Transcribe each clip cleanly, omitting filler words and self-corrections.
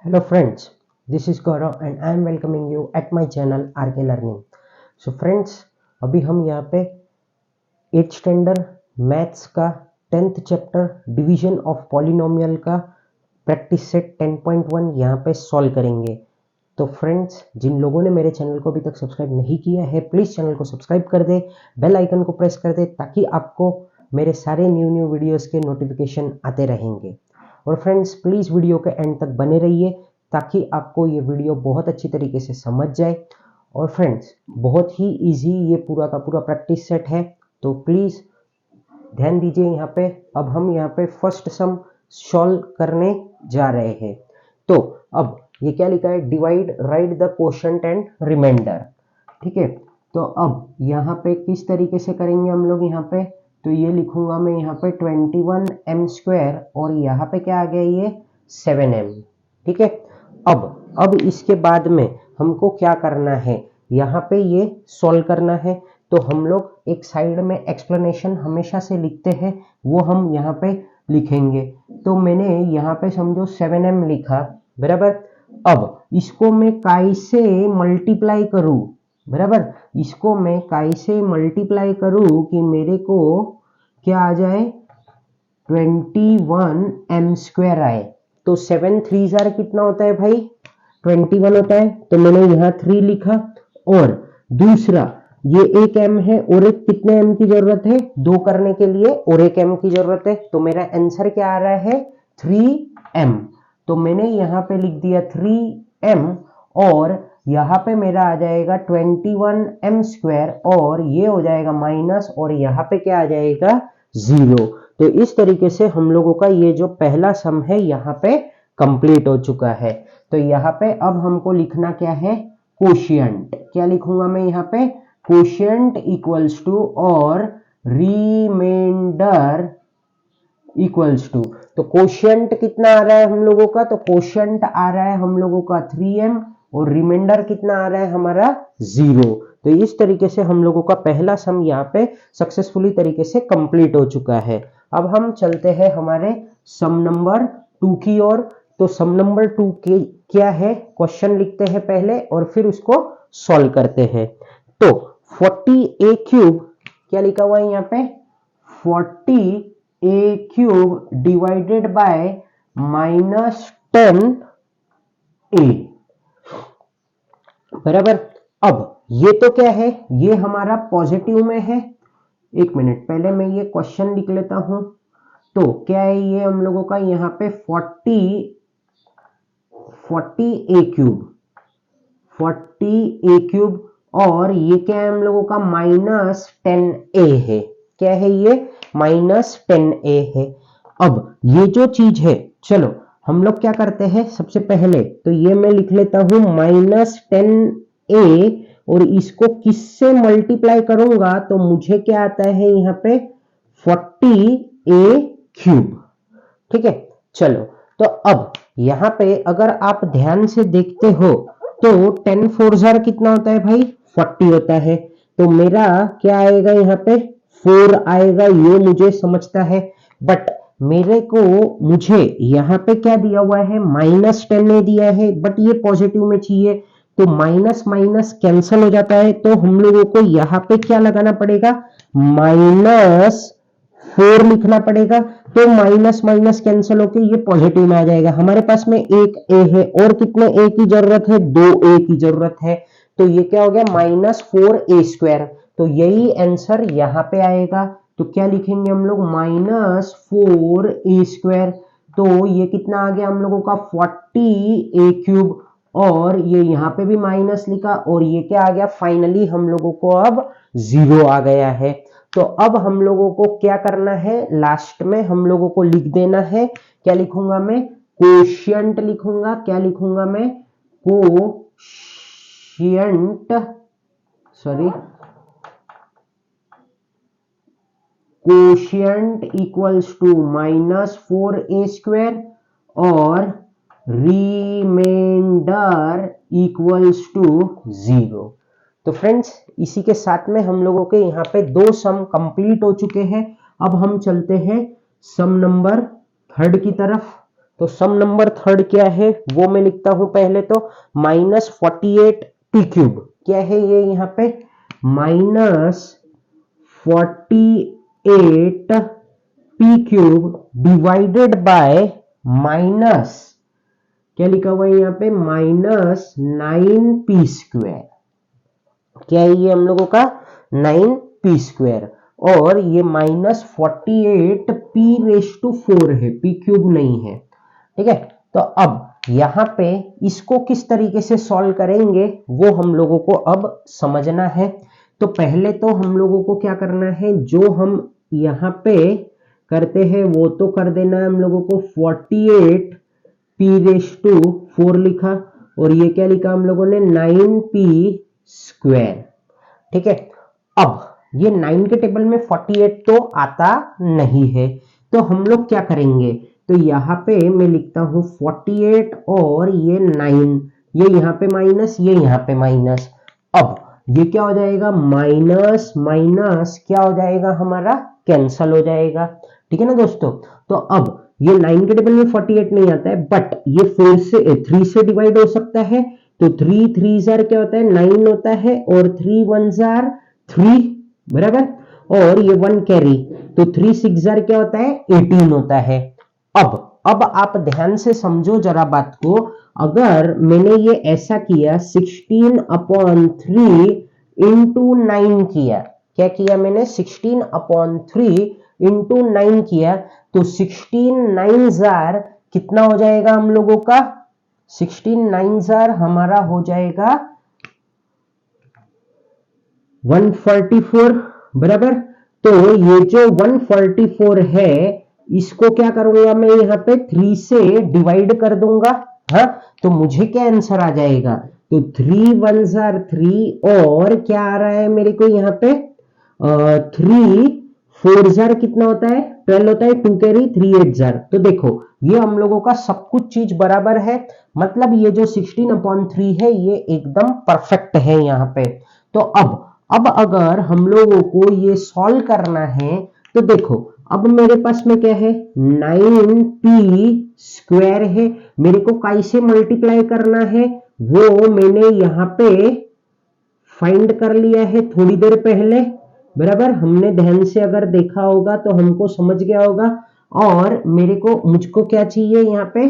Hello friends, this is Gaurav and I am welcoming you at my channel RK Learning. So friends, अभी हम यहाँ पे 8th standard maths का 10th chapter division of polynomial का practice set 10.1 यहाँ पे solve करेंगे। तो फ्रेंड्स, जिन लोगों ने मेरे चैनल को अभी तक सब्सक्राइब नहीं किया है प्लीज़ चैनल को सब्सक्राइब कर दे, बेल आइकन को प्रेस कर दे ताकि आपको मेरे सारे न्यू वीडियोस के नोटिफिकेशन आते रहेंगे। और फ्रेंड्स, प्लीज़ वीडियो के एंड तक बने रहिए ताकि आपको ये वीडियो बहुत अच्छी तरीके से समझ जाए। और फ्रेंड्स, बहुत ही इजी ये पूरा का पूरा प्रैक्टिस सेट है, तो प्लीज़ ध्यान दीजिए यहाँ पे। अब हम यहाँ पे फर्स्ट सम सॉल्व करने जा रहे हैं। तो अब ये क्या लिखा है, divide write the quotient and remainder. ठीक है, तो अब यहाँ पे किस तरीके से करेंगे हम लोग यहाँ पे, तो ये लिखूंगा मैं यहाँ पे 21m² और यहाँ पे क्या आ गया ये 7m। ठीक है, अब इसके बाद में हमको क्या करना है, यहाँ पे ये सॉल्व करना है। तो हम लोग एक साइड में एक्सप्लेनेशन हमेशा से लिखते हैं, वो हम यहाँ पे लिखेंगे। तो मैंने यहाँ पे समझो 7m लिखा, बराबर। अब इसको मैं काय से मल्टीप्लाई करूँ, बराबर। इसको मैं काय से मल्टीप्लाई करूँ कि मेरे को क्या आ जाए 21m² आए। तो 7 3 कितना होता है भाई, 21 होता है। तो मैंने यहाँ 3 लिखा। और दूसरा ये एक m है और एक कितने m की जरूरत है, 2 करने के लिए और एक m की जरूरत है। तो मेरा आंसर क्या आ रहा है 3m। तो मैंने यहाँ पे लिख दिया 3m और यहाँ पे मेरा आ जाएगा 21m² और ये हो जाएगा माइनस और यहाँ पे क्या आ जाएगा 0। तो इस तरीके से हम लोगों का ये जो पहला सम है यहाँ पे कंप्लीट हो चुका है। तो यहाँ पे अब हमको लिखना क्या है, कोशिएंट। क्या लिखूंगा मैं यहाँ पे, कोशिएंट इक्वल्स टू और रिमाइंडर इक्वल्स टू। तो कोशिएंट कितना आ रहा है हम लोगों का, तो कोशिएंट आ रहा है हम लोगों का 3m और रिमाइंडर कितना आ रहा है हमारा 0। तो इस तरीके से हम लोगों का पहला सम यहाँ पे सक्सेसफुली तरीके से कंप्लीट हो चुका है। अब हम चलते हैं हमारे सम नंबर 2 की ओर। तो सम नंबर 2 के क्या है, क्वेश्चन लिखते हैं पहले और फिर उसको सॉल्व करते हैं। तो 40a³ क्या लिखा हुआ है यहाँ पे, 40a³ डिवाइडेड बाय -10a, बराबर। अब ये तो क्या है, ये हमारा पॉजिटिव में है। एक मिनट पहले मैं ये क्वेश्चन लिख लेता हूं। तो क्या है ये हम लोगों का यहाँ पे 40a³ और ये क्या है हम लोगों का -10a है। क्या है ये, -10a है। अब ये जो चीज है, चलो हम लोग क्या करते हैं, सबसे पहले तो ये मैं लिख लेता हूं -10a और इसको किससे मल्टीप्लाई करूंगा तो मुझे क्या आता है यहाँ पे 40a³। ठीक है, चलो। तो अब यहाँ पे अगर आप ध्यान से देखते हो तो 10 4 कितना होता है भाई, 40 होता है। तो मेरा क्या आएगा यहाँ पे 4 आएगा, ये मुझे समझता है। बट मुझे यहाँ पे क्या दिया हुआ है, -10 दिया है, बट ये पॉजिटिव में चाहिए। तो माइनस माइनस कैंसल हो जाता है। तो हम लोगों को यहाँ पे क्या लगाना पड़ेगा, -4 लिखना पड़ेगा। तो माइनस माइनस कैंसिल होके ये पॉजिटिव में आ जाएगा। हमारे पास में एक ए है और कितने ए की जरूरत है, 2 ए की जरूरत है। तो ये क्या हो गया -4a²। तो यही आंसर यहाँ पे आएगा। तो क्या लिखेंगे हम लोग, -4a²। तो ये कितना आ गया हम लोगों का 40a³ और ये यहाँ पे भी माइनस लिखा और ये क्या आ गया, फाइनली हम लोगों को अब 0 आ गया है। तो अब हम लोगों को क्या करना है, लास्ट में हम लोगों को लिख देना है, क्या लिखूंगा मैं, कोशिएंट लिखूंगा। क्या लिखूंगा मैं, कोशिएंट इक्वल्स टू -4a² और रिमाइंडर इक्वल्स टू 0। तो फ्रेंड्स, इसी के साथ में हम लोगों के यहाँ पे 2 सम कंप्लीट हो चुके हैं। अब हम चलते हैं सम नंबर 3 की तरफ। तो सम नंबर थर्ड क्या है वो मैं लिखता हूं पहले तो -48p³ क्या है ये यहाँ पे -48p³ डिवाइडेड बाय माइनस क्या लिखा हुआ है यहाँ पे -9p²। क्या है ये हम लोगों का 9p² और ये -48p⁴ है, p³ नहीं है। ठीक है, तो अब यहां पे इसको किस तरीके से सॉल्व करेंगे वो हम लोगों को अब समझना है। तो पहले तो हम लोगों को क्या करना है, जो हम यहां पे करते हैं वो तो कर देना है हम लोगों को 48p⁴ लिखा और ये क्या लिखा हम लोगों ने 9p²। ठीक है, अब ये 9 के टेबल में 48 तो आता नहीं है, तो हम लोग क्या करेंगे, तो यहाँ पे मैं लिखता हूं 48 और ये 9, ये यहाँ पे माइनस, ये यहाँ पे माइनस। अब ये क्या हो जाएगा, माइनस माइनस क्या हो जाएगा हमारा, कैंसल हो जाएगा। ठीक है ना दोस्तों, तो अब ये 9 के टेबल में 48 नहीं आता है, बट ये 3 से डिवाइड हो सकता है। तो 3 3 जार क्या होता है 9 होता है और 3 1 जार 3 बराबर, और ये 1 कैरी, तो 3 6 जार क्या होता है 18 होता है। अब आप ध्यान से समझो जरा बात को, अगर मैंने ये ऐसा किया 16/3 इंटू 9 किया, क्या किया मैंने 16/3 इंटू 9 किया, तो 16 9 जार कितना हो जाएगा हम लोगों का, 16 9 जार हमारा हो जाएगा 144 बराबर। तो ये जो 144 है इसको क्या करूंगा मैं यहाँ पे 3 से डिवाइड कर दूंगा। हाँ, तो मुझे क्या आंसर आ जाएगा, तो 3 1 जार 3 और क्या आ रहा है मेरे को यहाँ पे 3 4 जार कितना होता है 12 होता है, 2 कैरी 3 8 जार। तो देखो ये हम लोगों का सब कुछ चीज बराबर है, मतलब ये जो 16/3 है ये एकदम परफेक्ट है यहाँ पे। तो अब अगर हम लोगों को ये सॉल्व करना है तो देखो अब मेरे पास में क्या है 9p² है, मेरे को कैसे मल्टीप्लाई करना है वो मैंने यहाँ पे फाइंड कर लिया है थोड़ी देर पहले बराबर। हमने ध्यान से अगर देखा होगा तो हमको समझ गया होगा। और मुझको क्या चाहिए यहाँ पे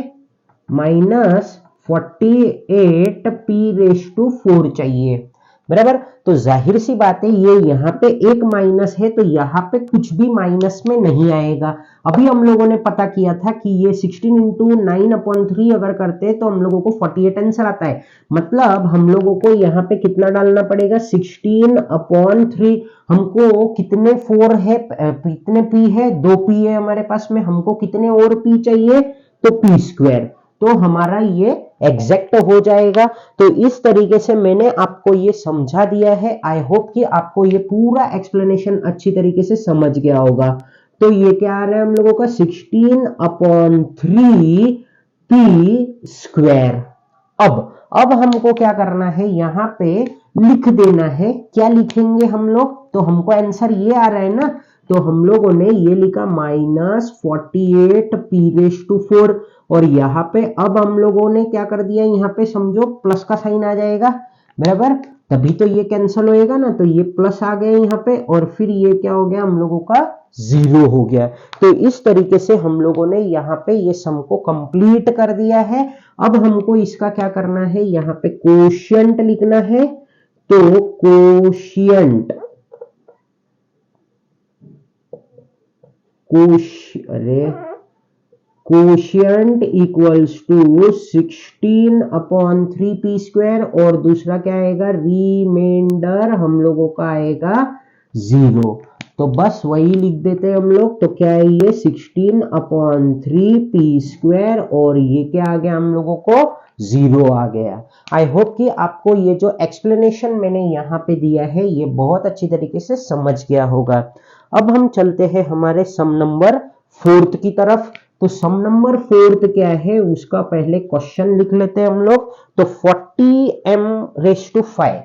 -48p⁴ चाहिए बराबर। तो जाहिर सी बात है ये यहाँ पे एक माइनस है तो यहाँ पे कुछ भी माइनस में नहीं आएगा। अभी हम लोगों ने पता किया था कि ये 16 इंटू 9/3 अगर करते हैं तो हम लोगों को 48 आंसर आता है, मतलब हम लोगों को यहाँ पे कितना डालना पड़ेगा 16/3। हमको कितने 4 है, कितने p है 2 p है हमारे पास में, हमको कितने और p चाहिए तो p², तो हमारा ये एग्जैक्ट हो जाएगा। तो इस तरीके से मैंने आपको ये समझा दिया है। आई होप कि आपको ये पूरा एक्सप्लेनेशन अच्छी तरीके से समझ गया होगा। तो ये क्या आ रहा है हम लोगों का 16/3p²। अब हमको क्या करना है, यहाँ पे लिख देना है। क्या लिखेंगे हम लोग, तो हमको आंसर ये आ रहा है ना, तो हम लोगों ने ये लिखा -48p⁴ और यहाँ पे अब हम लोगों ने क्या कर दिया, यहाँ पे समझो प्लस का साइन आ जाएगा बराबर, तभी तो ये कैंसिल होएगा ना, तो ये प्लस आ गया यहाँ पे और फिर ये क्या हो गया हम लोगों का 0 हो गया। तो इस तरीके से हम लोगों ने यहाँ पे ये सम को कंप्लीट कर दिया है। अब हमको इसका क्या करना है, यहाँ पे कोशिएंट लिखना है। तो quotient quotient equals to 16/3p² और दूसरा क्या आएगा, रिमाइंडर हम लोगों का आएगा 0। तो बस वही लिख देते हैं हम लोग। तो क्या है ये 16/3p² और ये क्या आ गया हम लोगों को 0 आ गया। आई होप कि आपको ये जो एक्सप्लेनेशन मैंने यहाँ पे दिया है ये बहुत अच्छी तरीके से समझ गया होगा। अब हम चलते हैं हमारे सम नंबर 4 की तरफ। तो सम नंबर 4 क्या है उसका पहले क्वेश्चन लिख लेते हैं हम लोग। तो 40m⁵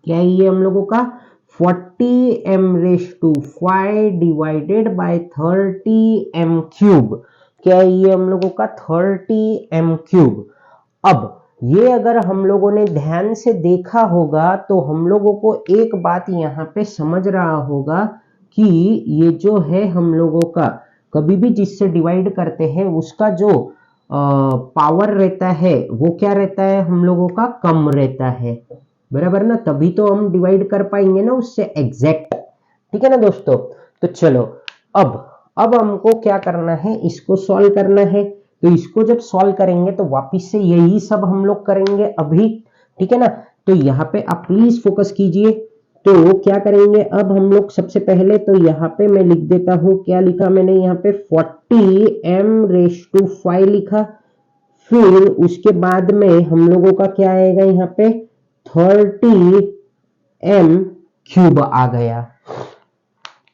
क्या है ये हम लोगों का 40m⁵ डिवाइडेड बाय 30m³ क्या है ये हम लोगों का 30m³। अब ये अगर हम लोगों ने ध्यान से देखा होगा तो हम लोगों को एक बात यहाँ पे समझ रहा होगा कि ये जो है हम लोगों का कभी भी जिससे डिवाइड करते हैं उसका जो पावर रहता है वो क्या रहता है हम लोगों का कम रहता है, बराबर ना, तभी तो हम डिवाइड कर पाएंगे ना उससे एग्जैक्ट। ठीक है ना दोस्तों। तो चलो अब हमको क्या करना है, इसको सॉल्व करना है। तो इसको जब सॉल्व करेंगे तो वापिस से यही सब हम लोग करेंगे अभी। ठीक है ना। तो यहाँ पे आप प्लीज फोकस कीजिए। तो क्या करेंगे अब हम लोग, सबसे पहले तो यहाँ पे मैं लिख देता हूं, क्या लिखा मैंने यहाँ पे 40m⁵ लिखा। फिर उसके बाद में हम लोगों का क्या आएगा यहाँ पे 30m³ आ गया,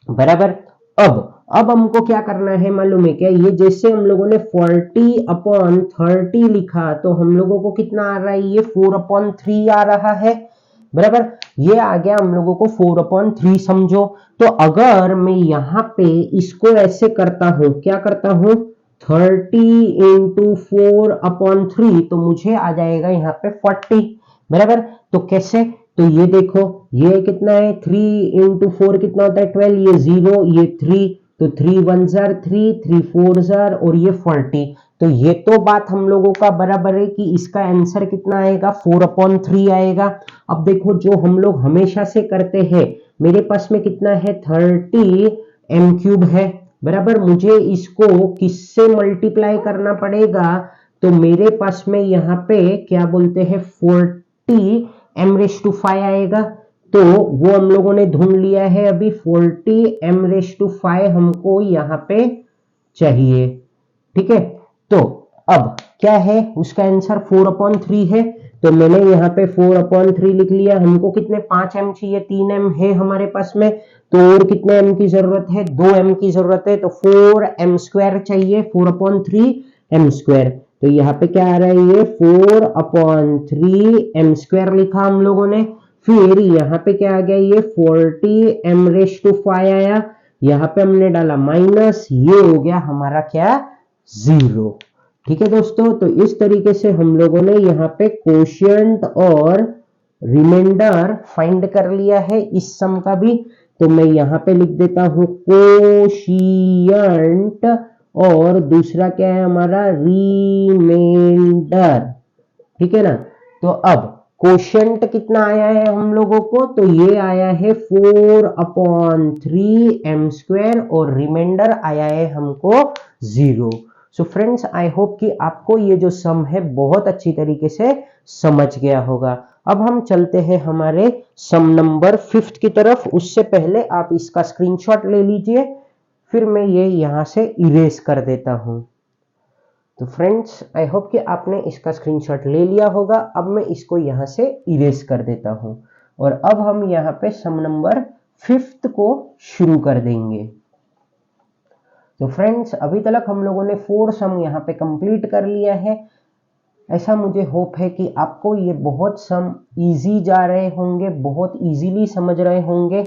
बराबर। अब हमको क्या करना है मालूम है क्या, ये जैसे हम लोगों ने 40/30 लिखा तो हम लोगों को कितना आ रहा है, ये 4/3 आ रहा है, बराबर। ये आ गया हम लोगों को 4/3 समझो। तो अगर मैं यहाँ पे इसको ऐसे करता हूं, क्या करता हूं 30 × 4/3 तो मुझे आ जाएगा यहाँ पे 40, बराबर। तो कैसे, तो ये देखो ये कितना है 3 × 4 कितना होता है 12, ये 0 ये 3, तो 3 1 जार 3 3 4 जार और ये 40। तो ये तो बात हम लोगों का बराबर है कि इसका आंसर कितना आएगा 4/3 आएगा। अब देखो जो हम लोग हमेशा से करते हैं, मेरे पास में कितना है 30m³ है, बराबर। मुझे इसको किससे मल्टीप्लाई करना पड़ेगा, तो मेरे पास में यहाँ पे क्या बोलते हैं 40m⁵ आएगा। तो वो हम लोगों ने ढूंढ लिया है अभी 40m⁵ हमको यहाँ पे चाहिए। ठीक है। तो अब क्या है उसका आंसर 4/3 है, तो मैंने यहाँ पे 4/3 लिख लिया। हमको कितने 5m चाहिए, 3m है हमारे पास में, तो और कितने m की जरूरत है 2m की जरूरत है, तो 4m² चाहिए, 4/3m²। तो यहाँ पे क्या आ रहा है ये 4/3m² लिखा हम लोगों ने। फिर यहाँ पे क्या आ गया ये 40m⁵ आया, यहाँ पे हमने डाला माइनस, ये हो गया हमारा क्या 0। ठीक है दोस्तों। तो इस तरीके से हम लोगों ने यहाँ पे कोशिएंट और रिमाइंडर फाइंड कर लिया है इस सम का भी। तो मैं यहाँ पे लिख देता हूं कोशिएंट और दूसरा क्या है हमारा रिमाइंडर। ठीक है ना। तो अब कोशिएंट कितना आया है हम लोगों को, तो ये आया है 4/3m² और रिमाइंडर आया है हमको 0। सो फ्रेंड्स आई होप कि आपको ये जो सम है बहुत अच्छी तरीके से समझ गया होगा। अब हम चलते हैं हमारे सम नंबर 5 की तरफ। उससे पहले आप इसका स्क्रीनशॉट ले लीजिए, फिर मैं ये यहां से इरेज कर देता हूं। तो फ्रेंड्स आई होप कि आपने इसका स्क्रीनशॉट ले लिया होगा। अब मैं इसको यहां से इरेज कर देता हूं और अब हम यहाँ पे सम नंबर 5 को शुरू कर देंगे। तो फ्रेंड्स अभी तक हम लोगों ने 4 सम यहाँ पे कंप्लीट कर लिया है। ऐसा मुझे होप है कि आपको ये बहुत सम इजी जा रहे होंगे, बहुत इजीली समझ रहे होंगे।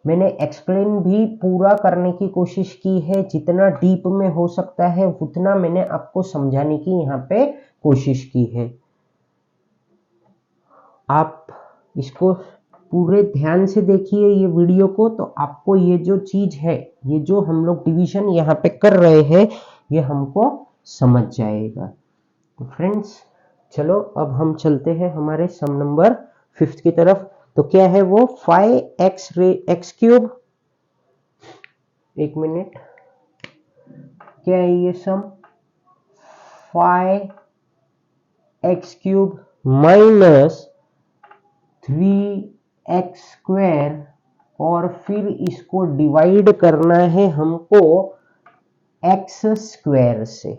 मैंने एक्सप्लेन भी पूरा करने की कोशिश की है, जितना डीप में हो सकता है उतना मैंने आपको समझाने की यहाँ पे कोशिश की है। आप इसको पूरे ध्यान से देखिए ये वीडियो को, तो आपको ये जो चीज है, ये जो हम लोग डिवीजन यहाँ पे कर रहे हैं, ये हमको समझ जाएगा। तो फ्रेंड्स चलो अब हम चलते हैं हमारे सम नंबर 5 की तरफ। तो क्या है वो 5x³। एक मिनट, क्या है ये सम 5x³ माइनस 3x² और फिर इसको डिवाइड करना है हमको x² से।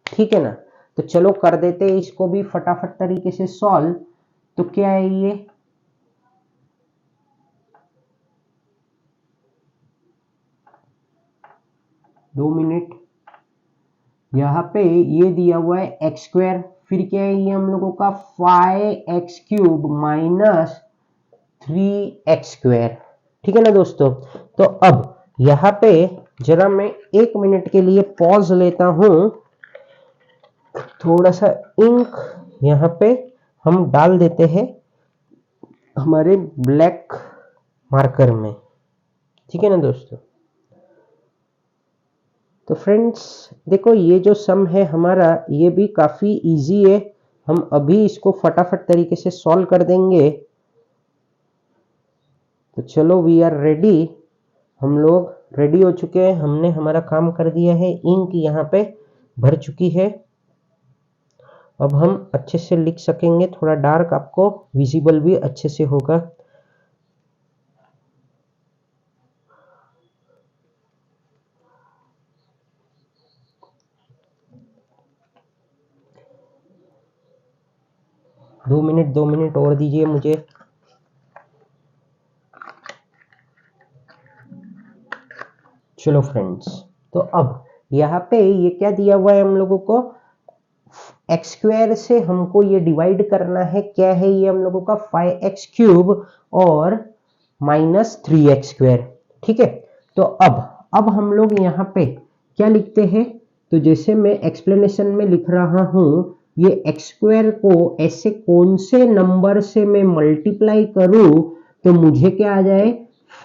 ठीक है ना। तो चलो कर देते हैं इसको भी फटाफट तरीके से सॉल्व। तो क्या है ये 2 मिनट, यहाँ पे ये दिया हुआ है x², फिर क्या है ये हम लोगों का 5x³ माइनस 3x²। ठीक है ना दोस्तों। तो अब यहाँ पे जरा मैं 1 मिनट के लिए पॉज लेता हूं, थोड़ा सा इंक यहाँ पे हम डाल देते हैं हमारे ब्लैक मार्कर में, ठीक है ना दोस्तों। तो फ्रेंड्स देखो ये जो सम है हमारा ये भी काफी इजी है, हम अभी इसको फटाफट तरीके से सॉल्व कर देंगे। तो चलो वी आर रेडी, हम लोग रेडी हो चुके हैं, हमने हमारा काम कर दिया है, इंक यहाँ पे भर चुकी है। अब हम अच्छे से लिख सकेंगे, थोड़ा डार्क आपको विजिबल भी अच्छे से होगा। दो मिनट और दीजिए मुझे। चलो फ्रेंड्स, तो अब यहाँ पे ये क्या दिया हुआ है हम लोगों को, एक्स स्क्वायर से हमको ये डिवाइड करना है, क्या है ये हम लोगों का 5x क्यूब और -3x स्क्वायर, ठीक है। तो अब हम लोग यहाँ पे क्या लिखते हैं, तो जैसे मैं एक्सप्लेनेशन में लिख रहा हूं, ये एक्स स्क्वायर को ऐसे कौन से नंबर से मैं मल्टीप्लाई करूं तो मुझे क्या आ जाए,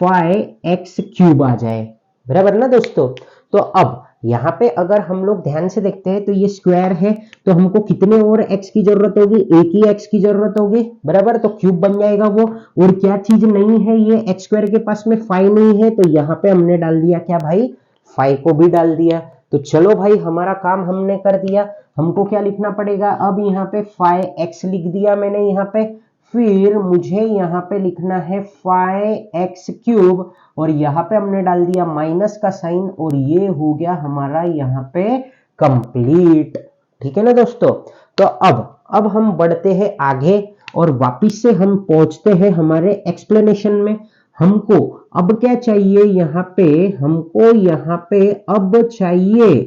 5x क्यूब आ जाए, बराबर ना दोस्तों। तो अब यहाँ पे अगर हम लोग ध्यान से देखते हैं तो ये स्क्वायर है, तो हमको कितने और x की जरूरत होगी, एक ही x की जरूरत होगी, बराबर। तो क्यूब बन जाएगा वो, और क्या चीज नहीं है, ये एक्स स्क्वायर के पास में 5 नहीं है, तो यहाँ पे हमने डाल दिया क्या भाई, 5 को भी डाल दिया। तो चलो भाई हमारा काम हमने कर दिया, हमको क्या लिखना पड़ेगा, अब यहाँ पे 5x लिख दिया मैंने यहाँ पे, फिर मुझे यहाँ पे लिखना है 5x क्यूब, और यहाँ पे हमने डाल दिया माइनस का साइन, और ये हो गया हमारा यहाँ पे कंप्लीट, ठीक है ना दोस्तों। तो अब हम बढ़ते हैं आगे और वापिस से हम पहुंचते हैं हमारे एक्सप्लेनेशन में। हमको अब क्या चाहिए यहाँ पे, हमको यहाँ पे अब चाहिए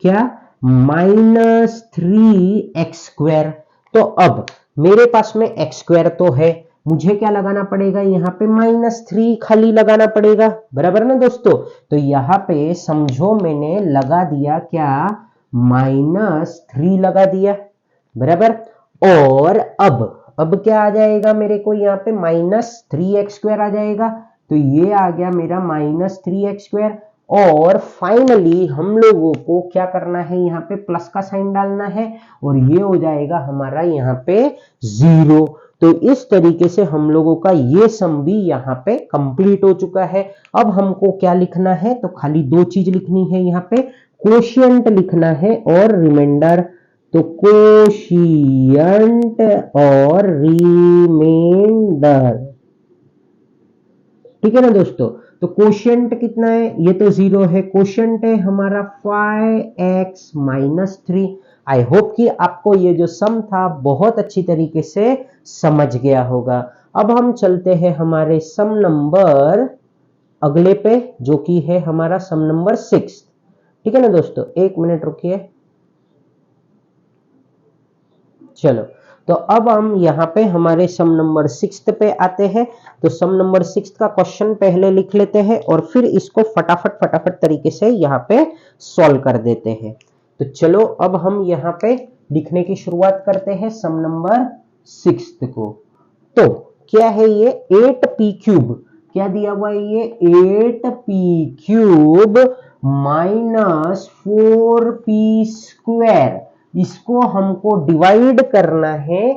क्या, -3x स्क्वायर। तो अब मेरे पास में x स्क्वायर तो है, मुझे क्या लगाना पड़ेगा, यहाँ पे -3 खाली लगाना पड़ेगा, बराबर ना दोस्तों। तो यहाँ पे समझो मैंने लगा दिया क्या, -3 लगा दिया, बराबर। और अब क्या आ जाएगा मेरे को, यहाँ पे -3x स्क्वायर आ जाएगा, तो ये आ गया मेरा -3x स्क्वायर। और फाइनली हम लोगों को क्या करना है, यहाँ पे प्लस का साइन डालना है, और ये हो जाएगा हमारा यहाँ पे 0। तो इस तरीके से हम लोगों का ये सम भी यहाँ पे कंप्लीट हो चुका है। अब हमको क्या लिखना है, तो खाली दो चीज लिखनी है, यहाँ पे कोशिएंट लिखना है और रिमाइंडर। तो कोशिएंट और रिमाइंडर, ठीक है ना दोस्तों। तो कोशिएंट कितना है, ये तो 0 है, कोशिएंट है हमारा 5x-3। आई होप कि आपको ये जो सम था बहुत अच्छी तरीके से समझ गया होगा। अब हम चलते हैं हमारे सम नंबर अगले पे, जो कि है हमारा सम नंबर 6, ठीक है ना दोस्तों। 1 मिनट रुकिए। चलो, तो अब हम यहाँ पे हमारे सम नंबर 6 पे आते हैं। तो सम नंबर 6 का क्वेश्चन पहले लिख लेते हैं और फिर इसको फटाफट तरीके से यहाँ पे सॉल्व कर देते हैं। तो चलो अब हम यहाँ पे लिखने की शुरुआत करते हैं सम नंबर 6 को। तो क्या है ये, 8p क्यूब, क्या दिया हुआ है ये, 8p क्यूब -4p स्क्वायर, इसको हमको डिवाइड करना है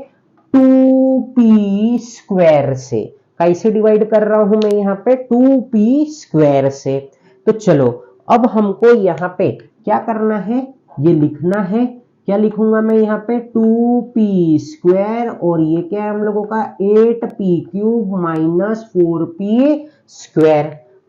2p स्क्वायर से। कैसे डिवाइड कर रहा हूं मैं यहाँ पे, 2p स्क्वायर से। तो चलो अब हमको यहाँ पे क्या करना है, ये लिखना है, क्या लिखूंगा मैं यहाँ पे, 2p स्क्वायर, और ये क्या है हम लोगों का, 8p क्यूब -4p स्क्वायर,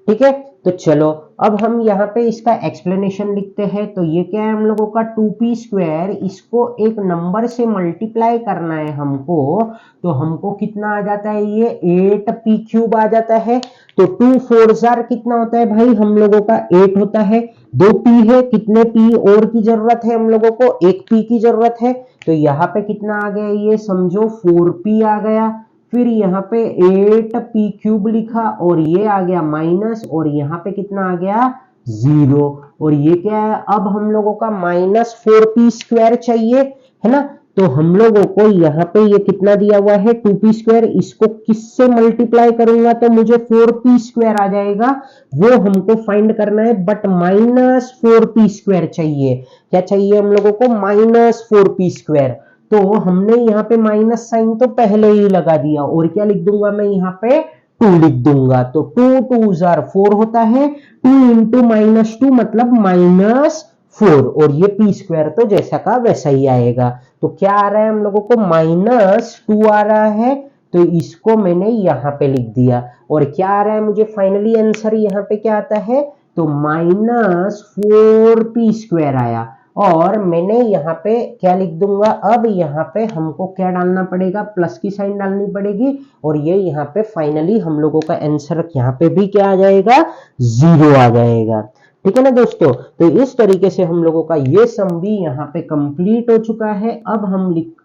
ठीक है। तो चलो अब हम यहाँ पे इसका एक्सप्लेनेशन लिखते हैं। तो ये क्या है हम लोगों का, 2p स्क्वायर, इसको एक नंबर से मल्टीप्लाई करना है हमको, तो हमको कितना आ जाता है, ये 8p क्यूब आ जाता है। तो 2 4 जार कितना होता है भाई, हम लोगों का 8 होता है, 2 p है, कितने p और की जरूरत है हम लोगों को, 1 p की जरूरत है। तो यहाँ पे कितना आ गया, ये समझो 4p आ गया, फिर यहाँ पे 8p क्यूब लिखा, और ये आ गया माइनस, और यहाँ पे कितना आ गया, 0। और ये क्या है, अब हम लोगों का -4p² चाहिए, है ना। तो हम लोगों को यहाँ पे ये कितना दिया हुआ है 2p², इसको किससे मल्टीप्लाई करूंगा तो मुझे 4p² आ जाएगा, वो हमको फाइंड करना है। बट -4p² चाहिए, क्या चाहिए हम लोगों को, -4p²। तो हमने यहाँ पे माइनस साइन तो पहले ही लगा दिया, और क्या लिख दूंगा मैं यहाँ पे 2 लिख दूंगा। तो 2 2 4 होता है, 2 इंटू -2 मतलब -4, और ये p² तो जैसा का वैसा ही आएगा। तो क्या आ रहा है हम लोगों को, -2 आ रहा है, तो इसको मैंने यहाँ पे लिख दिया। और क्या आ रहा है मुझे फाइनली आंसर यहाँ पे क्या आता है, तो -4p² आया। और मैंने यहाँ पे क्या लिख दूंगा, अब यहाँ पे हमको क्या डालना पड़ेगा, प्लस की साइन डालनी पड़ेगी, और ये यहाँ पे फाइनली हम लोगों का आंसर यहाँ पे भी क्या आ जाएगा, 0 आ जाएगा। ठीक है ना दोस्तों। तो इस तरीके से हम लोगों का ये सम भी यहाँ पे कंप्लीट हो चुका है। अब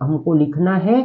हमको लिखना है,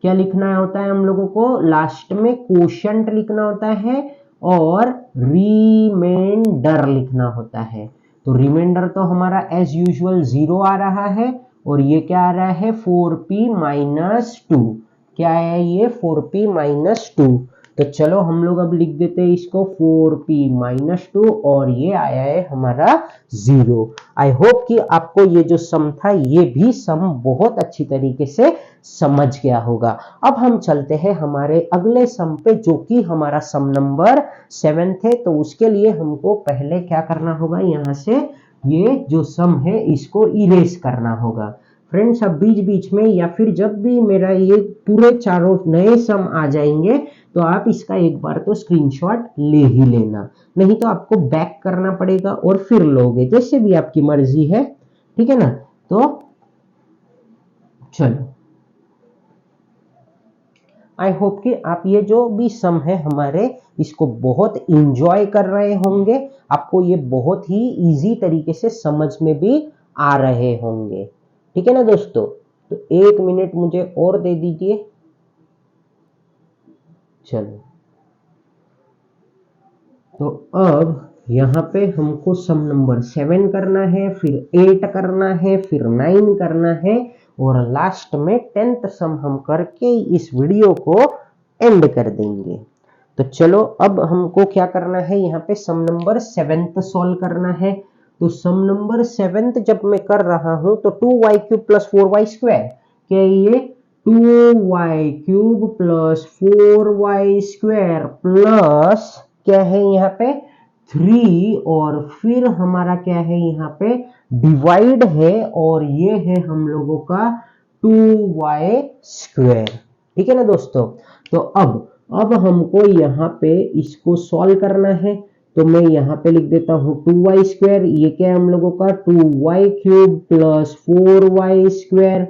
क्या लिखना होता है हम लोगों को, लास्ट में कोशंट लिखना होता है और रिमाइंडर लिखना होता है। तो रिमाइंडर तो हमारा एज यूजुअल 0 आ रहा है, और ये क्या आ रहा है 4p-2, क्या है ये 4p-2। तो चलो हम लोग अब लिख देते हैं इसको 4p-2, और ये आया है हमारा 0। आई होप कि आपको ये जो सम था ये भी सम बहुत अच्छी तरीके से समझ गया होगा। अब हम चलते हैं हमारे अगले सम पे, जो कि हमारा सम नंबर 7 है। तो उसके लिए हमको पहले क्या करना होगा, यहाँ से ये जो सम है इसको इरेज करना होगा। फ्रेंड्स, अब बीच बीच में या फिर जब भी मेरा ये पूरे चारों नए सम आ जाएंगे तो आप इसका एक बार तो स्क्रीनशॉट ले ही लेना, नहीं तो आपको बैक करना पड़ेगा और फिर लोगे, जैसे भी आपकी मर्जी है। ठीक है ना। तो चलो, आई होप कि आप ये जो भी सम है हमारे, इसको बहुत इंजॉय कर रहे होंगे, आपको ये बहुत ही इजी तरीके से समझ में भी आ रहे होंगे। ठीक है ना दोस्तों। तो 1 मिनट मुझे और दे दीजिए। चलो, तो अब यहाँ पे हमको सम नंबर 7 करना है, फिर 8 करना है, फिर 9 करना है, और लास्ट में 10th सम हम करके इस वीडियो को एंड कर देंगे। तो चलो, अब हमको क्या करना है, यहाँ पे सम नंबर 7 सॉल्व करना है। तो सम नंबर 7 जब मैं कर रहा हूं तो 2y³ + 4y², क्या ये 2y³ + 4y² प्लस क्या है यहाँ पे 3, और फिर हमारा क्या है यहाँ पे डिवाइड है, और ये है हम लोगों का 2y²। ठीक है ना दोस्तों। तो अब हमको यहाँ पे इसको सॉल्व करना है। तो मैं यहाँ पे लिख देता हूँ 2y², ये क्या है हम लोगों का 2y³ + 4y²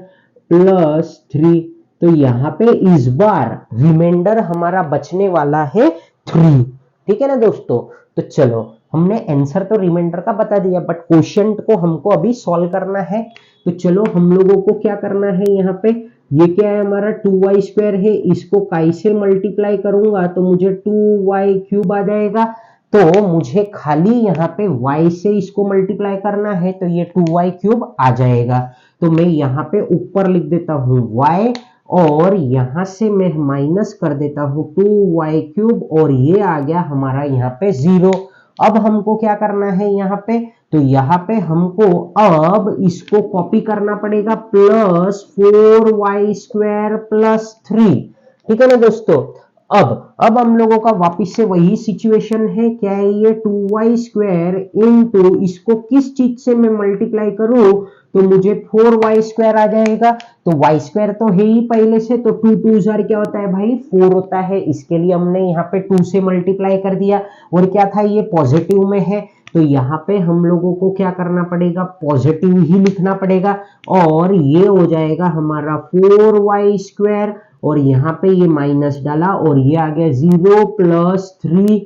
+ 3। तो यहाँ पे इस बार रिमाइंडर हमारा बचने वाला है 3। ठीक है ना दोस्तों। तो चलो, हमने आंसर तो रिमाइंडर का बता दिया, बट क्वोशिएंट को हमको अभी सॉल्व करना है। तो चलो, हम लोगों को क्या करना है, यहाँ पे ये क्या है हमारा 2y² है, इसको काई से मल्टीप्लाई करूंगा तो मुझे 2y³ आ जाएगा। तो मुझे खाली यहाँ पे y से इसको मल्टीप्लाई करना है, तो ये 2y³ आ जाएगा। तो मैं यहाँ पे ऊपर लिख देता हूँ y, और यहां से मैं माइनस कर देता हूं 2y³, और ये आ गया हमारा यहाँ पे 0। अब हमको क्या करना है यहाँ पे, तो यहाँ पे हमको अब इसको कॉपी करना पड़ेगा, +4y² + 3। ठीक है ना दोस्तों। अब हम लोगों का वापिस से वही सिचुएशन है, क्या है ये 2y² इंटू इसको किस चीज से मैं मल्टीप्लाई करूं तो मुझे 4y² आ जाएगा। तो y² तो है ही पहले से, तो 2 2 जार क्या होता है भाई 4 होता है, इसके लिए हमने यहाँ पे 2 से मल्टीप्लाई कर दिया। और क्या था, ये पॉजिटिव में है, तो यहाँ पे हम लोगों को क्या करना पड़ेगा, पॉजिटिव ही लिखना पड़ेगा, और ये हो जाएगा हमारा 4y², और यहाँ पे ये माइनस डाला और ये आ गया 0 + 3,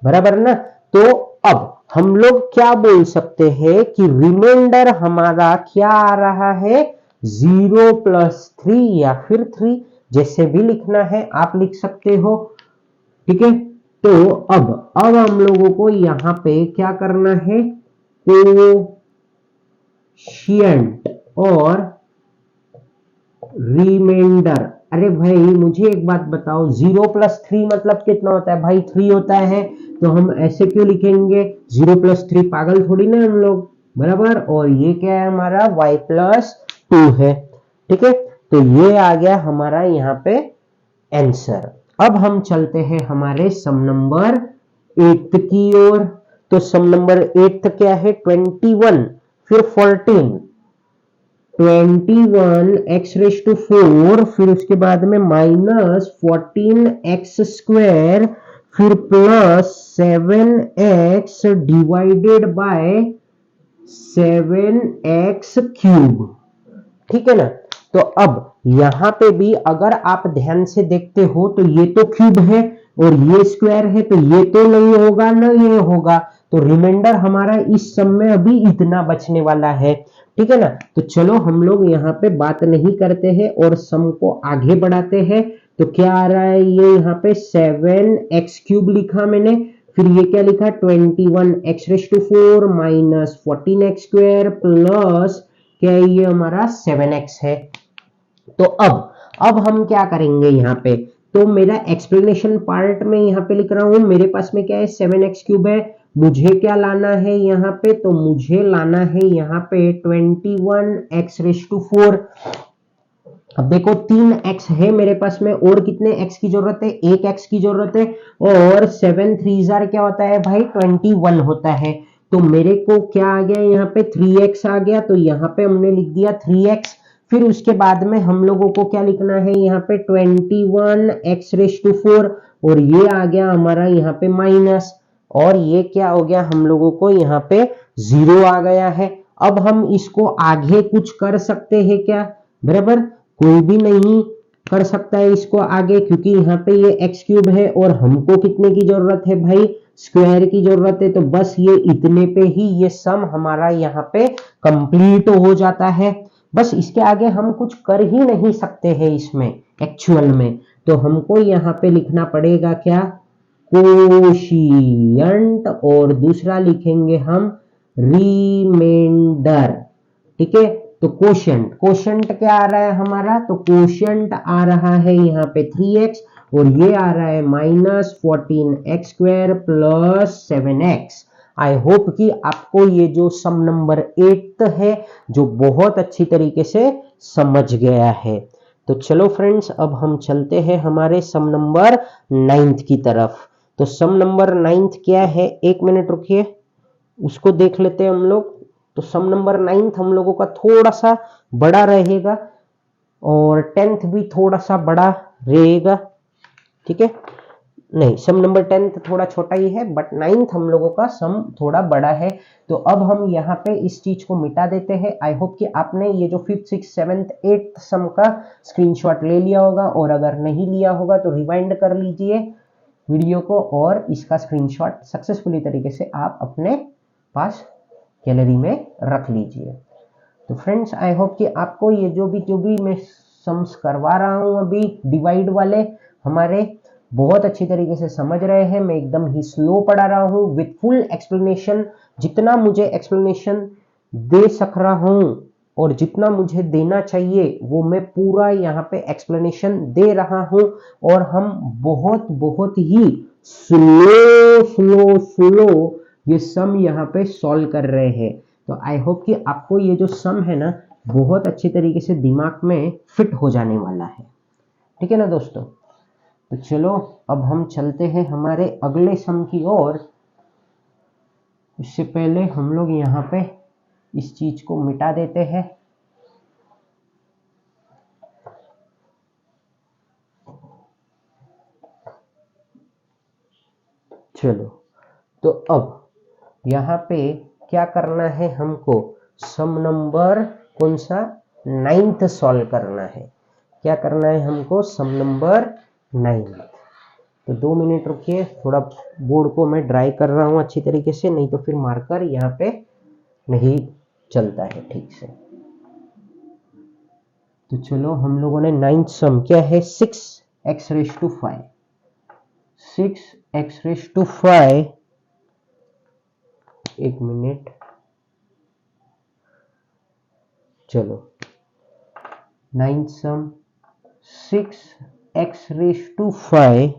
बराबर ना। तो अब हम लोग क्या बोल सकते हैं कि रिमाइंडर हमारा क्या आ रहा है, 0 + 3 या फिर 3, जैसे भी लिखना है आप लिख सकते हो। ठीक है। तो अब हम लोगों को यहाँ पे क्या करना है, कोशिएंट और रिमाइंडर। अरे भाई मुझे एक बात बताओ, 0+3 मतलब कितना होता है भाई, 3 होता है। तो हम ऐसे क्यों लिखेंगे, 0+3, पागल थोड़ी ना हम लोग, बराबर। और ये क्या है हमारा, y+2 है, ठीक है। तो ये आ गया हमारा यहाँ पे आंसर। अब हम चलते हैं हमारे सम नंबर 8 की ओर। तो सम नंबर 8 क्या है, 21 फिर 14, 21x⁴, फिर उसके बाद में -14x², फिर +7x डिवाइडेड बाय 7x³। ठीक है ना। तो अब यहां पे भी अगर आप ध्यान से देखते हो तो ये तो क्यूब है और ये स्क्वायर है, तो ये तो नहीं होगा ना ये होगा। तो रिमाइंडर हमारा इस सम में अभी इतना बचने वाला है, ठीक है ना। तो चलो हम लोग यहाँ पे बात नहीं करते हैं और सम को आगे बढ़ाते हैं। तो क्या आ रहा है, ये यहाँ पे 7x³ लिखा मैंने, फिर ये क्या लिखा, 21x⁴ -14x² प्लस क्या है, ये हमारा 7x है। तो अब हम क्या करेंगे यहाँ पे, तो मेरा एक्सप्लेनेशन पार्ट में यहाँ पे लिख रहा हूं, मेरे पास में क्या है, 7x³ है। मुझे क्या लाना है यहाँ पे, तो मुझे लाना है यहाँ पे 21x⁴। अब देखो 3x है मेरे पास में, और कितने x की जरूरत है, 1x की जरूरत है। और 7 3 क्या होता है भाई, 21 होता है। तो मेरे को क्या आ गया यहाँ पे, 3x आ गया। तो यहाँ पे हमने लिख दिया 3x। फिर उसके बाद में हम लोगों को क्या लिखना है यहाँ पे, 21x⁴, और ये आ गया हमारा यहाँ पे माइनस, और ये क्या हो गया हम लोगों को यहाँ पे 0 आ गया है। अब हम इसको आगे कुछ कर सकते हैं क्या, बराबर, कोई भी नहीं कर सकता है इसको आगे, क्योंकि यहाँ पे ये x³ है और हमको कितने की जरूरत है भाई, स्क्वायर की जरूरत है। तो बस ये इतने पे ही ये सम हमारा यहाँ पे कंप्लीट हो जाता है। बस इसके आगे हम कुछ कर ही नहीं सकते हैं इसमें एक्चुअल में। तो हमको यहाँ पे लिखना पड़ेगा क्या, कोशिएंट, और दूसरा लिखेंगे हम रिमाइंडर, ठीक है। तो कोशिएंट क्या आ रहा है हमारा, तो कोशिएंट आ रहा है यहाँ पे 3x, और ये आ रहा है -14x² plus 7x। I hope कि आपको ये जो सम नंबर 8 है जो बहुत अच्छी तरीके से समझ गया है। तो चलो फ्रेंड्स, अब हम चलते हैं हमारे सम नंबर 9 की तरफ। तो सम नंबर 9 क्या है, 1 मिनट रुकिए, उसको देख लेते हैं हम लोग। तो सम नंबर 9 हम लोगों का थोड़ा सा बड़ा रहेगा और 10th भी थोड़ा सा बड़ा रहेगा, ठीक है। नहीं, सम नंबर 10th थोड़ा छोटा ही है, बट 9th हम लोगों का सम थोड़ा बड़ा है। तो अब हम यहाँ पे इस चीज को मिटा देते हैं। आई होप कि आपने ये जो 5th 6th 7th 8th सम का स्क्रीनशॉट ले लिया होगा, और अगर नहीं लिया होगा तो रिवाइंड कर लीजिए वीडियो को, और इसका स्क्रीनशॉट सक्सेसफुली तरीके से आप अपने पास गैलरी में रख लीजिए। तो फ्रेंड्स, आई होप कि आपको ये जो भी मैं सम्स करवा रहा हूं अभी डिवाइड वाले हमारे, बहुत अच्छी तरीके से समझ रहे हैं। मैं एकदम ही स्लो पढ़ा रहा हूं विथ फुल एक्सप्लेनेशन। जितना मुझे एक्सप्लेनेशन दे सक रहा हूं और जितना मुझे देना चाहिए वो मैं पूरा यहाँ पे एक्सप्लेनेशन दे रहा हूं, और हम बहुत ही स्लो ये सम यहाँ पे सॉल्व कर रहे हैं। तो आई होप कि आपको ये जो सम है ना बहुत अच्छी तरीके से दिमाग में फिट हो जाने वाला है, ठीक है ना दोस्तों। तो चलो अब हम चलते हैं हमारे अगले सम की ओर। उससे पहले हम लोग यहाँ पे इस चीज को मिटा देते हैं। चलो, तो अब यहाँ पे क्या करना है हमको, सम नंबर कौन सा, 9th सॉल्व करना है। क्या करना है हमको, सम नंबर 9। तो 2 मिनट रुकिए, थोड़ा बोर्ड को मैं ड्राई कर रहा हूँ अच्छी तरीके से, नहीं तो फिर मार्कर यहाँ पे नहीं चलता है ठीक से। तो चलो हम लोगों ने 9th सम क्या है, 6x⁵ 6x⁵, एक मिनट, चलो 9 सम 6x⁵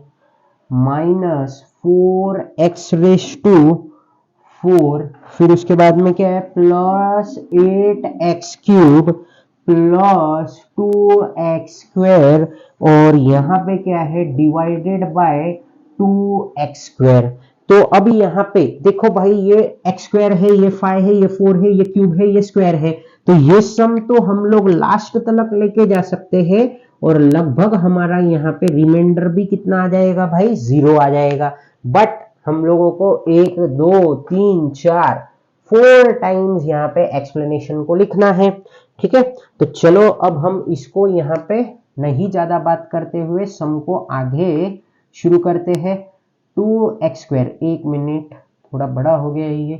माइनस 4x⁴, फिर उसके बाद में क्या है प्लस 8x³ प्लस 2x², और यहाँ पे क्या है डिवाइडेड बाय 2x²। तो अब यहाँ पे देखो भाई ये x² है, ये 5 है, ये 4 है, ये क्यूब है, ये स्क्वायर है, तो ये सम तो हम लोग लास्ट तक लेके जा सकते हैं और लगभग हमारा यहाँ पे रिमाइंडर भी कितना आ जाएगा भाई 0 आ जाएगा। बट हम लोगों को 1 2 3 4 4 टाइम्स यहाँ पे एक्सप्लेनेशन को लिखना है। ठीक है, तो चलो अब हम इसको यहाँ पे नहीं ज्यादा बात करते हुए सम को आगे शुरू करते हैं। 2x², एक मिनट थोड़ा बड़ा हो गया है ये,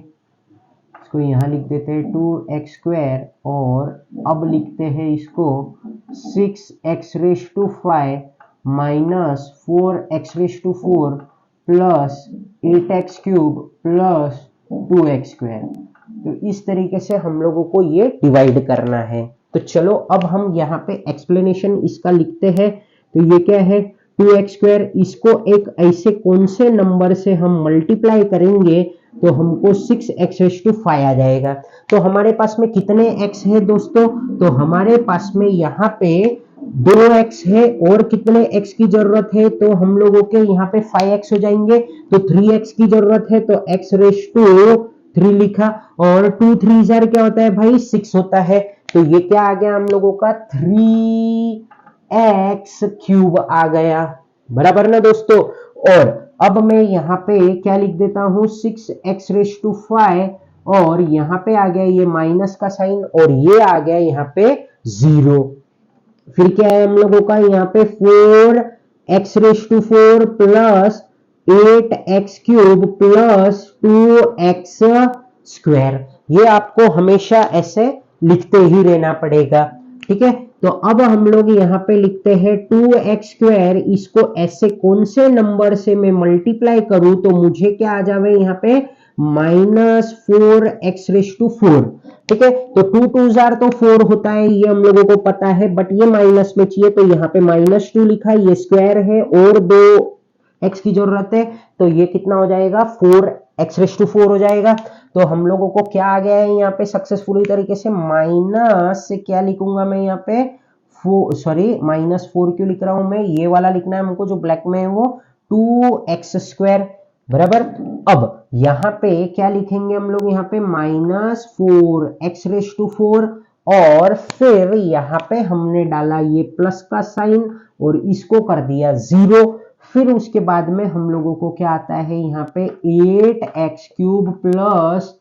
इसको यहाँ लिख देते हैं 2x² और अब लिखते हैं इसको 6x⁵ minus 4x⁴ plus 8x³ plus 2x²। तो इस तरीके से हम लोगों को ये डिवाइड करना है। तो चलो अब हम यहाँ पे एक्सप्लेनेशन इसका लिखते हैं। तो ये क्या है 2x², इसको एक ऐसे कौन से नंबर से हम मल्टीप्लाई करेंगे तो हमको 6x⁵ आ जाएगा। तो हमारे पास में कितने x है दोस्तों, तो हमारे पास में यहाँ पे 2x है और कितने x की जरूरत है, तो हम लोगों के यहाँ पे 5x हो जाएंगे, तो 3x की जरूरत है, तो x⁵3 लिखा, और 2 3 जार क्या होता है भाई 6 होता है, तो ये क्या आ गया हम लोगों का 3x³ आ गया, बराबर ना दोस्तों। और अब मैं यहाँ पे क्या लिख देता हूँ 6x⁵, और यहाँ पे आ गया ये माइनस का साइन और ये आ गया यहाँ पे 0। फिर क्या है हम लोगों का यहाँ पे 4x⁴ plus 8x³ plus 2x²। ये आपको हमेशा ऐसे लिखते ही रहना पड़ेगा। ठीक है, तो अब हम लोग यहाँ पे लिखते हैं 2x², इसको ऐसे कौन से नंबर से मैं मल्टीप्लाई करूं तो मुझे क्या आ जावे यहाँ पे माइनस 4x⁴। ठीक है, तो 2 2 जार तो 4 होता है, ये हम लोगों को पता है, बट ये माइनस में चाहिए तो यहाँ पे -2 लिखा, ये स्क्वायर है और 2x की जरूरत है, तो ये कितना हो जाएगा 4x⁴ हो जाएगा। तो हम लोगों को क्या आ गया है यहाँ पे सक्सेसफुली तरीके से माइनस से क्या लिखूंगा मैं यहाँ पे -4 क्यों लिख रहा हूं मैं, ये वाला लिखना है हमको जो ब्लैक में है वो 2x², बराबर। अब यहाँ पे क्या लिखेंगे हम लोग यहाँ पे -4x⁴, और फिर यहाँ पे हमने डाला ये प्लस का साइन और इसको कर दिया 0। फिर उसके बाद में हम लोगों को क्या आता है यहाँ पे 8x³ प्लस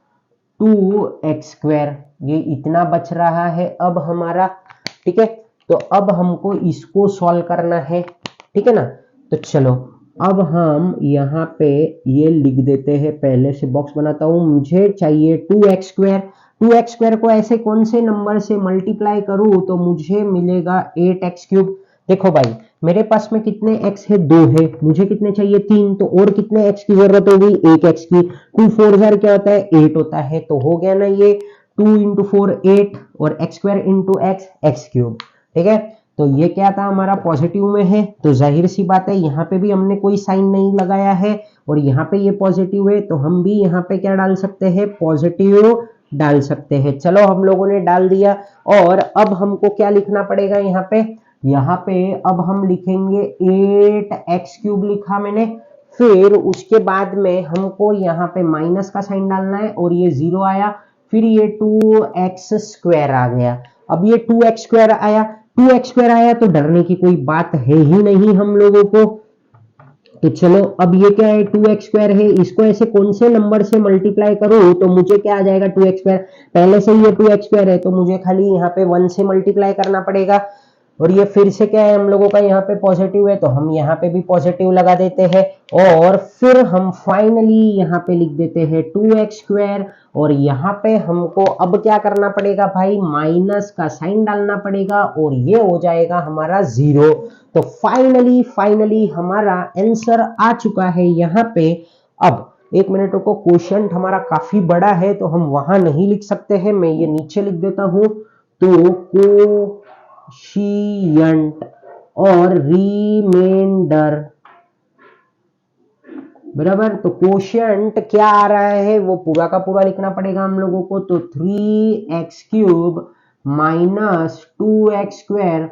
2x², ये इतना बच रहा है अब हमारा। ठीक है, तो अब हमको इसको सॉल्व करना है, ठीक है ना। तो चलो अब हम यहाँ पे ये लिख देते हैं, पहले से बॉक्स बनाता हूं, मुझे चाहिए 2x²। 2x² को ऐसे कौन से नंबर से मल्टीप्लाई करूं तो मुझे मिलेगा 8x³। देखो भाई मेरे पास में कितने x है 2 है, मुझे कितने चाहिए 3, तो और कितने x की जरूरत होगी 1 x की। 2 4 जार क्या होता है 8 होता है, तो हो गया ना ये 2 × 4 8 और x² × x³ ठीक है। तो ये क्या था हमारा पॉजिटिव में है, तो जाहिर सी बात है यहाँ पे भी हमने कोई साइन नहीं लगाया है और यहाँ पे ये पॉजिटिव है, तो हम भी यहाँ पे क्या डाल सकते हैं पॉजिटिव डाल सकते हैं। चलो हम लोगों ने डाल दिया, और अब हमको क्या लिखना पड़ेगा यहाँ पे अब हम लिखेंगे 8x³ लिखा मैंने। फिर उसके बाद में हमको यहाँ पे माइनस का साइन डालना है और ये 0 आया, फिर ये 2x² आ गया। अब ये 2x² आया तो डरने की कोई बात है ही नहीं हम लोगों को। तो चलो अब ये क्या है 2x² है, इसको ऐसे कौन से नंबर से मल्टीप्लाई करो तो मुझे क्या आ जाएगा 2x²। पहले से ये 2x² है तो मुझे खाली यहाँ पे 1 से मल्टीप्लाई करना पड़ेगा। और ये फिर से क्या है हम लोगों का यहाँ पे पॉजिटिव है, तो हम यहाँ पे भी पॉजिटिव लगा देते हैं और फिर हम फाइनली यहाँ पे लिख देते हैं 2x²। और यहाँ पे हमको अब क्या करना पड़ेगा भाई, माइनस का साइन डालना पड़ेगा और ये हो जाएगा हमारा 0। तो फाइनली हमारा आंसर आ चुका है यहाँ पे। अब एक मिनट को क्वेश्चन हमारा काफी बड़ा है तो हम वहां नहीं लिख सकते हैं, मैं ये नीचे लिख देता हूं। तो कोशिएंट और रिमाइंडर, बराबर। तो कोशिएंट क्या आ रहा है वो पूरा का पूरा लिखना पड़ेगा हम लोगों को। तो 3x³ minus 2x²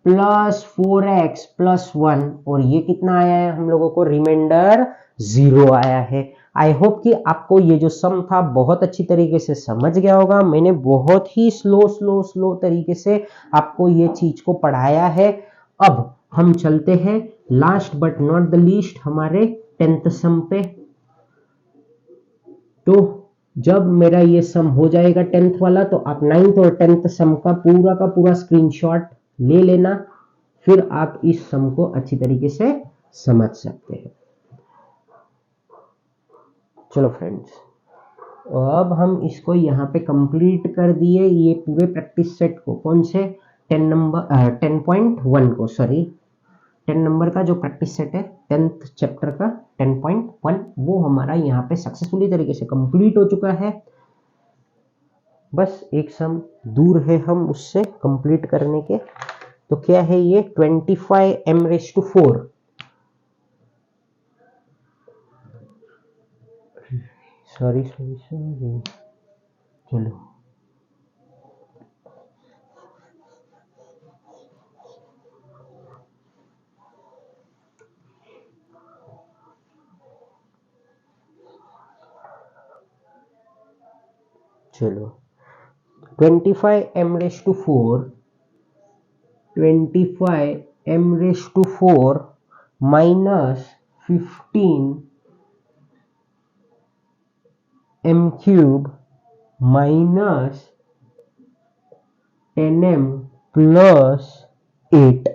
plus 4x plus 1, और ये कितना आया है हम लोगों को, रिमाइंडर 0 आया है। आई होप कि आपको ये जो सम था बहुत अच्छी तरीके से समझ गया होगा। मैंने बहुत ही स्लो तरीके से आपको ये चीज को पढ़ाया है। अब हम चलते हैं last but not the least हमारे 10th सम पे। तो जब मेरा ये सम हो जाएगा 10th वाला, तो आप 9th और 10th सम का पूरा स्क्रीनशॉट ले लेना, फिर आप इस सम को अच्छी तरीके से समझ सकते हैं। चलो फ्रेंड्स, अब हम इसको यहाँ पे कंप्लीट कर दिए ये पूरे प्रैक्टिस सेट को। कौन से 10.1 को, सॉरी 10 नंबर का जो प्रैक्टिस सेट है 10th चैप्टर का 10.1, वो हमारा यहाँ पे सक्सेसफुली तरीके से कंप्लीट हो चुका है। बस एक सम दूर है हम उससे कंप्लीट करने के। तो क्या है ये, 25m⁴। सॉरी चलो, चलो 25m⁴ minus 15m³ minus 10m plus 8।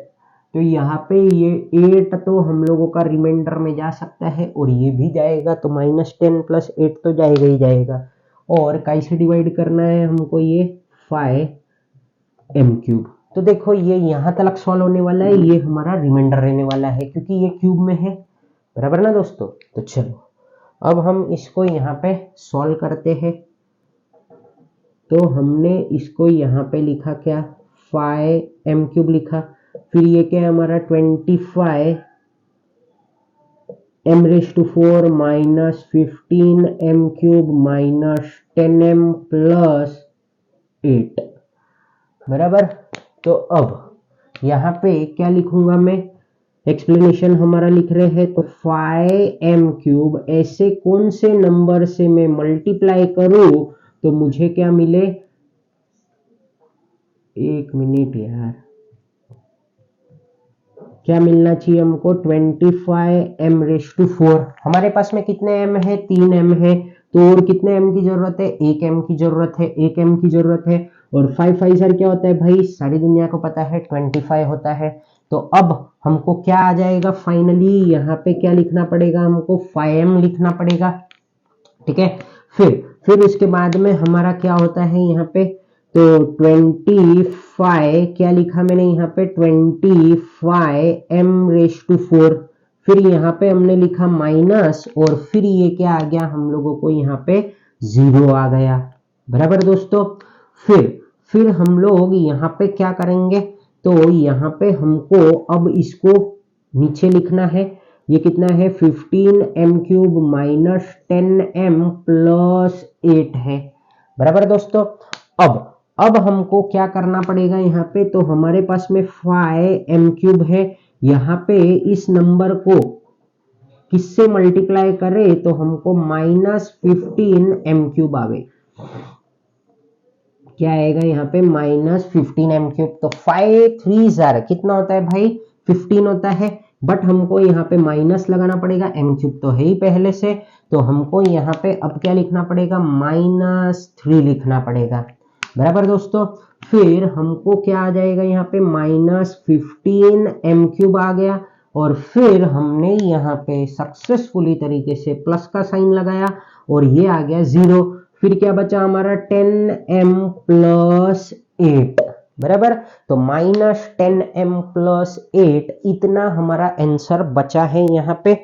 तो यहाँ पे ये 8 तो हम लोगों का रिमाइंडर में जा सकता है और ये भी जाएगा, तो -10 प्लस 8 तो जाएगा ही जाएगा। और कैसे डिवाइड करना है हमको, ये 5m³। तो देखो ये यहाँ तक सॉल्व होने वाला है, ये हमारा रिमाइंडर रहने वाला है क्योंकि ये क्यूब में है, बराबर ना दोस्तों। तो चलो अब हम इसको यहाँ पे सॉल्व करते हैं। तो हमने इसको यहाँ पे लिखा क्या, 5m³ लिखा, फिर ये क्या है हमारा 25m⁴ minus 15m³ minus 10m plus 8, बराबर। तो अब यहाँ पे क्या लिखूंगा मैं, एक्सप्लेनेशन हमारा लिख रहे हैं। तो 5m³ ऐसे कौन से नंबर से मैं मल्टीप्लाई करूं तो मुझे क्या मिले, एक मिनट यार, क्या मिलना चाहिए हमको, 25m⁴। हमारे पास में कितने m है, 3m है। तो और कितने m की जरूरत है, 1m की जरूरत है, 1m की जरूरत है। और 5 5 सर क्या होता है भाई, सारी दुनिया को पता है 25 होता है। तो अब हमको क्या आ जाएगा, फाइनली यहाँ पे क्या लिखना पड़ेगा हमको, 5m लिखना पड़ेगा, ठीक है। फिर उसके बाद में हमारा क्या होता है यहाँ पे, तो 25 क्या लिखा मैंने यहाँ पे, 25m⁴। फिर यहाँ पे हमने लिखा माइनस, और फिर ये क्या आ गया हम लोगों को यहाँ पे 0 आ गया, बराबर दोस्तों। फिर हम लोग यहाँ पे क्या करेंगे, तो यहाँ पे हमको अब इसको नीचे लिखना है। ये कितना है, 15m³ माइनस 10m प्लस 8 है, बराबर दोस्तों। अब हमको क्या करना पड़ेगा यहाँ पे, तो हमारे पास में 5m³ है। यहाँ पे इस नंबर को किससे मल्टीप्लाई करें तो हमको -15m³ आवे, क्या आएगा यहाँ पे, -15m³। तो 5 3 कितना होता है भाई, 15 होता है। बट हमको यहाँ पे माइनस लगाना पड़ेगा, m³ तो है ही पहले से, तो हमको यहाँ पे अब क्या लिखना पड़ेगा, -3 लिखना पड़ेगा, बराबर दोस्तों। फिर हमको क्या आ जाएगा यहाँ पे -15m³ आ गया, और फिर हमने यहाँ पे सक्सेसफुली तरीके से प्लस का साइन लगाया और ये आ गया 0। फिर क्या बचा हमारा 10m+8, बराबर। तो -10m+8 इतना हमारा आंसर बचा है यहाँ पे,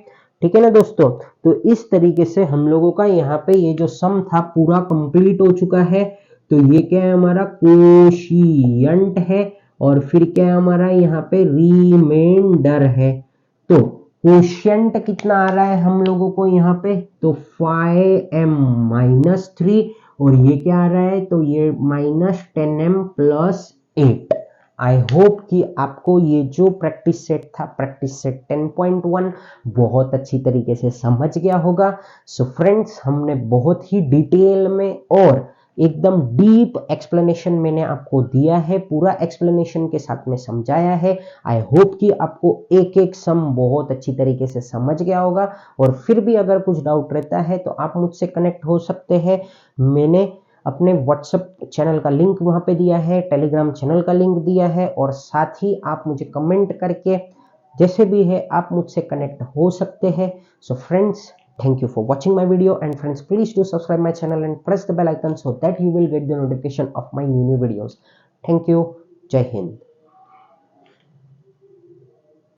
ठीक है ना दोस्तों। तो इस तरीके से हम लोगों का यहाँ पे ये जो सम था पूरा कंप्लीट हो चुका है। तो ये क्या है हमारा कोशिएंट है, और फिर क्या है हमारा यहाँ पे रिमाइंडर है। तो कोशिएंट कितना आ रहा है हम लोगों को यहाँ पे, तो 5m-3, और ये क्या आ रहा है, तो ये -10m+8। आई होप कि आपको ये जो प्रैक्टिस सेट था, प्रैक्टिस सेट 10.1, बहुत अच्छी तरीके से समझ गया होगा। सो फ्रेंड्स, हमने बहुत ही डिटेल में और एकदम डीप एक्सप्लेनेशन मैंने आपको दिया है, पूरा एक्सप्लेनेशन के साथ में समझाया है। आई होप कि आपको एक एक सम बहुत अच्छी तरीके से समझ गया होगा। और फिर भी अगर कुछ डाउट रहता है तो आप मुझसे कनेक्ट हो सकते हैं। मैंने अपने व्हाट्सएप चैनल का लिंक वहां पे दिया है, टेलीग्राम चैनल का लिंक दिया है, और साथ ही आप मुझे कमेंट करके जैसे भी है आप मुझसे कनेक्ट हो सकते हैं। So friends, thank you for watching my video, and friends, please do subscribe my channel and press the bell icon so that you will get the notification of my new videos. Thank you. Jai Hind.